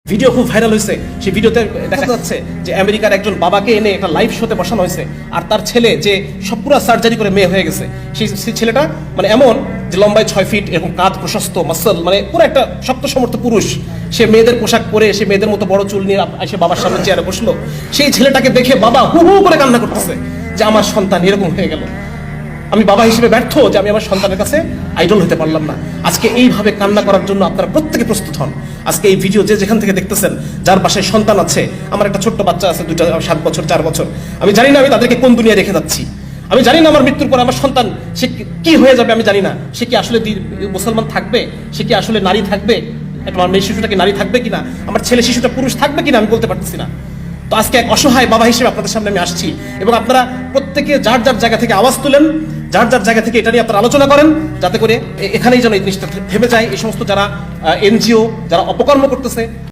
Video খুব viral হয়েছে। সেই ভিডিওতে দেখা যাচ্ছে যে আমেরিকার একজন বাবাকে এনে একটা লাইভ শোতে বসানো হয়েছে, আর তার ছেলে যে সব পুরো সার্জারি করে মেয়ে হয়ে গেছে, সেই ছেলেটা মানে এমন যে লম্বায় 6 ফিট, এরকম কাঁধ প্রশস্ত, মাসল, মানে পুরো একটা শক্ত সমর্থ পুরুষ। সে মেয়েদের পোশাক পরে, সে মেয়েদের মতো বড় চুল নিয়ে এসে বাবার সামনে চেয়ারে বসলো। সেই ছেলেটাকে দেখে বাবা হু হু করে কান্না করতেছে যে আমার সন্তান এরকম হয়ে গেল, আমি বাবা হিসেবে ব্যর্থ যে আমি আমার সন্তানের কাছে আইডল হতে পারলাম না। আজকে এইভাবে কান্না করার জন্য আপনারা প্রত্যেকে প্রস্তুত হন। আজকে এই ভিডিও যে যেখান থেকে দেখতেছেন, যার বাসায় সন্তান আছে, আমার একটা ছোট্ট বাচ্চা আছে, 7 বছর 4 বছর, আমি জানি না আমি তাদেরকে কোন দুনিয়া রেখে যাচ্ছি। আমি জানি না আমার মৃত্যুর পর আমার সন্তান সে কি হয়ে যাবে, আমি জানি না। সে কি আসলে মুসলমান থাকবে, সে কি আসলে নারী থাকবে, আমার মেয়ে শিশুটা কি নারী থাকবে কিনা, আমার ছেলে শিশুটা পুরুষ থাকবে কিনা, আমি বলতে পারতেছি না। তো আজকে এক অসহায় বাবা হিসেবে আপনাদের সামনে আমি আসছি, এবং আপনারা প্রত্যেকে যার যার জায়গা থেকে আওয়াজ তুলেন, যার যার জায়গা থেকে এটা নিয়ে আপনারা আলোচনা করেন, যাতে করে এখানেই যেন এই জিনিসটা থেমে যায়। এই সমস্ত যারা এনজিও, যারা অপকর্ম করতেছে,